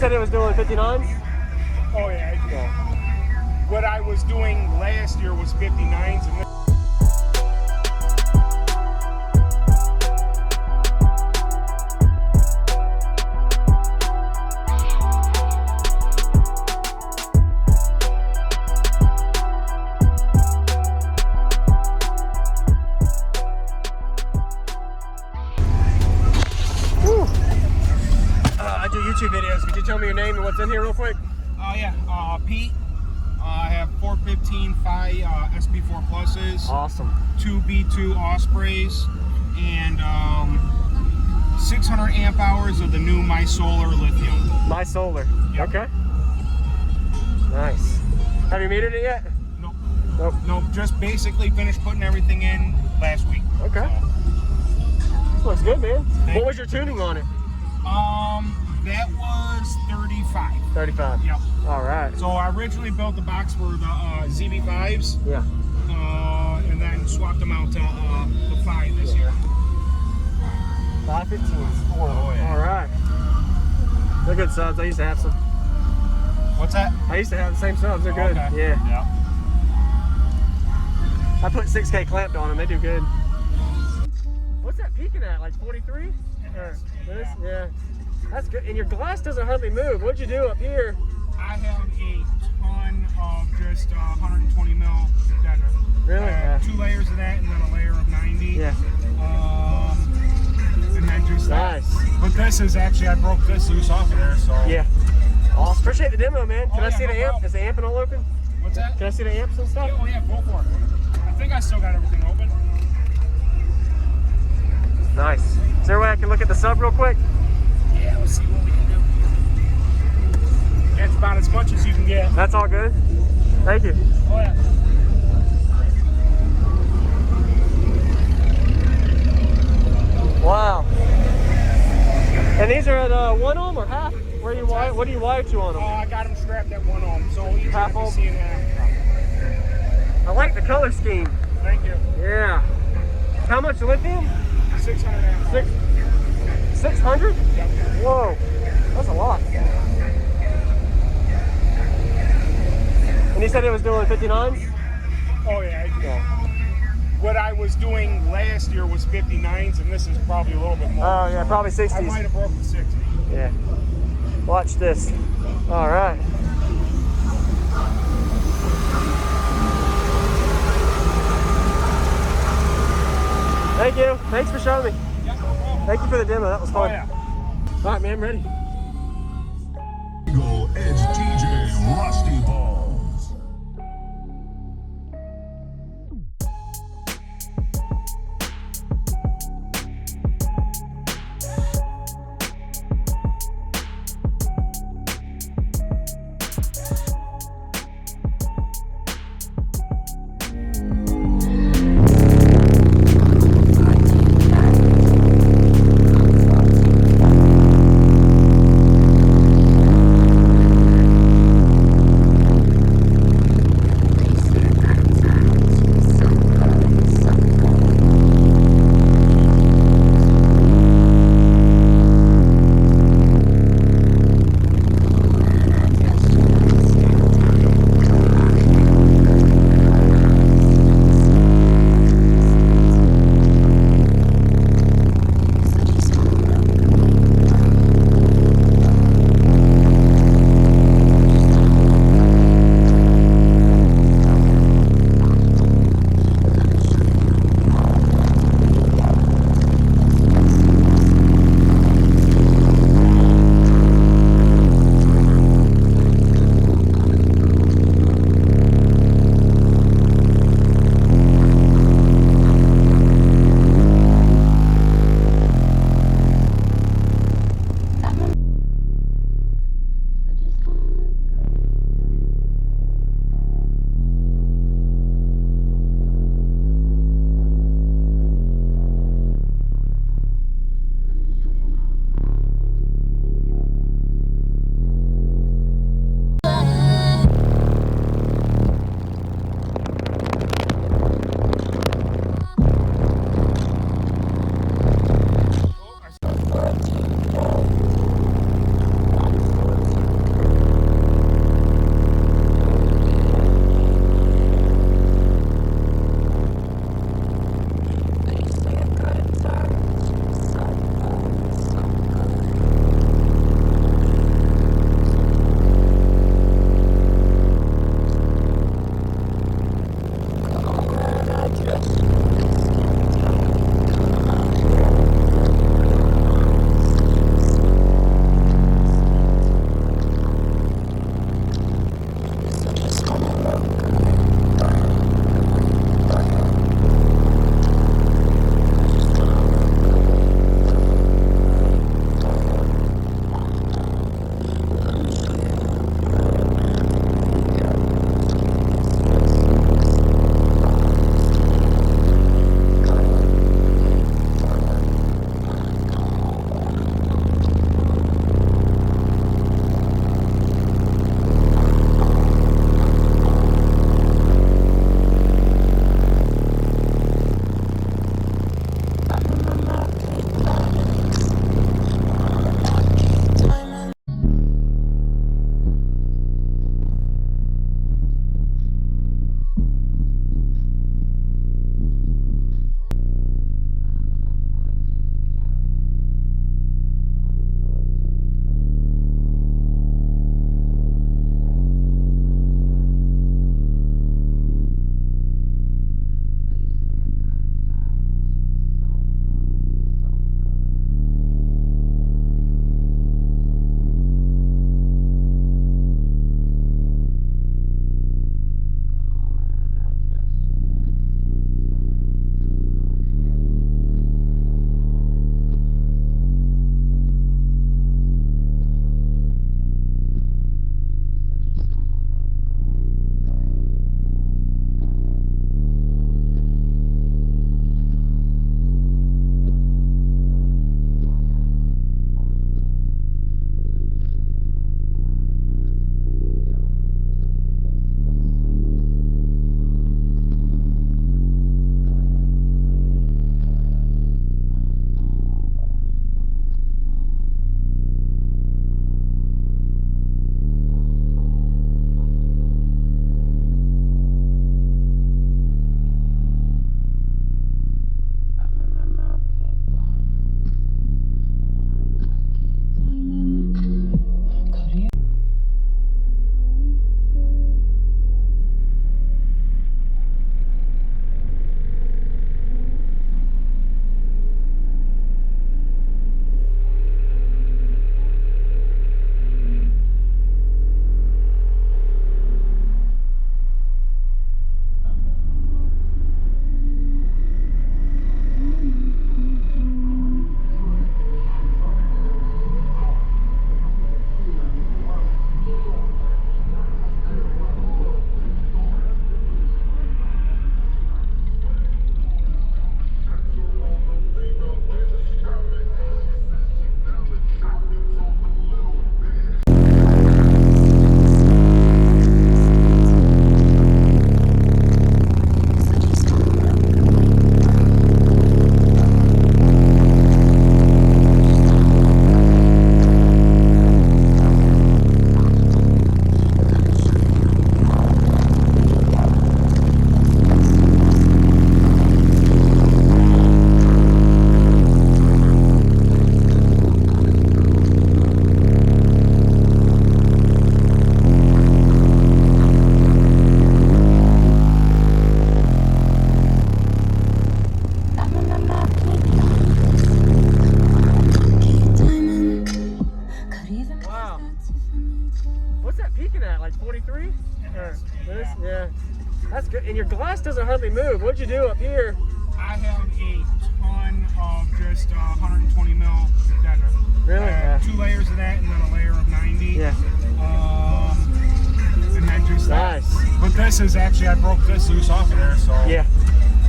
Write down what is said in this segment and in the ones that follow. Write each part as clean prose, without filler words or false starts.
said it was doing 59s? Oh yeah. What I was doing last year was 59s, and I do YouTube videos. Could you tell me your name and what's in here real quick? Oh yeah, Pete. I have 415 Phi SP4 Pluses. Awesome. 2 B2 Ospreys, and 600 amp hours of the new My Solar Lithium. My Solar. Yep. Okay. Nice. Have you metered it yet? Nope. Nope. Nope. Just basically finished putting everything in last week. Okay. So. Looks good, man. Thank What was your tuning on it? That was 35. 35. Yep. All right. So I originally built the box for the ZB5s. Yeah. And then swapped them out to the 5 this year. 515s. Oh, yeah. All right. They're good subs. I used to have some. What's that? I used to have the same subs. They're good. Okay. Yeah. I put 6K clamped on them. They do good. What's that peaking at? Like 43? Yeah. That's good. And your glass doesn't hardly move. What'd you do up here? I have a ton of just 120 mil deader. Really? 2 layers of that, and then a layer of 90. Yeah. And then just nice. But this is actually, I broke this loose off of there, so. Yeah. Awesome. Appreciate the demo, man. Can I see no the amp? problem. Is the amp all open? What's that? Can I see the amps and stuff? Oh yeah, go for it. I think I still got everything open. Nice. Is there a way I can look at the sub real quick? Yeah, let's see what we can do. That's about as much as you can get. That's all good. Thank you. Oh yeah. Wow. And these are at 1 ohm or half? Where do you wire? What do you wire to on them? I got them strapped at 1 ohm, so you Half can ohm? see it half. I like the color scheme. Thank you. Yeah. How much lithium? 600 amp. 600? Yep. Whoa. That's a lot. And you said it was doing 59s? Oh yeah. Yeah. What I was doing last year was 59s, and this is probably a little bit more. Oh yeah, probably 60s. I might have broken 60. Yeah. Watch this. All right. Thank you. Thanks for showing me. Yeah, no problem. Thank you for the demo. That was fun. Oh yeah. All right, man. I'm ready. Eagle Edge DJ Rusty Balls. and your glass doesn't hardly move. What'd you do up here? I have a ton of just 120 mil deadener. Really? Yeah. 2 layers of that and then a layer of 90. Yeah. And then just nice. But this is actually, I broke this loose off of there, so. Yeah.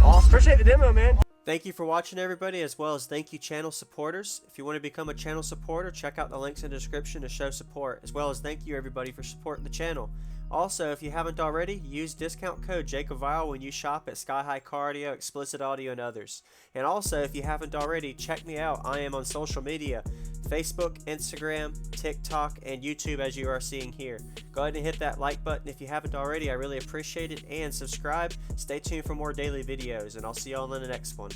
Awesome. Appreciate the demo, man. Thank you for watching, everybody, as well as thank you channel supporters. If you want to become a channel supporter, check out the links in the description to show support, as well as thank you everybody for supporting the channel. Also, if you haven't already, use discount code JacobViral when you shop at Sky High Car Audio, Explicit Audio, and others. And also, if you haven't already, check me out. I am on social media, Facebook, Instagram, TikTok, and YouTube, as you are seeing here. Go ahead and hit that like button if you haven't already. I really appreciate it. And subscribe. Stay tuned for more daily videos, and I'll see you all in the next one.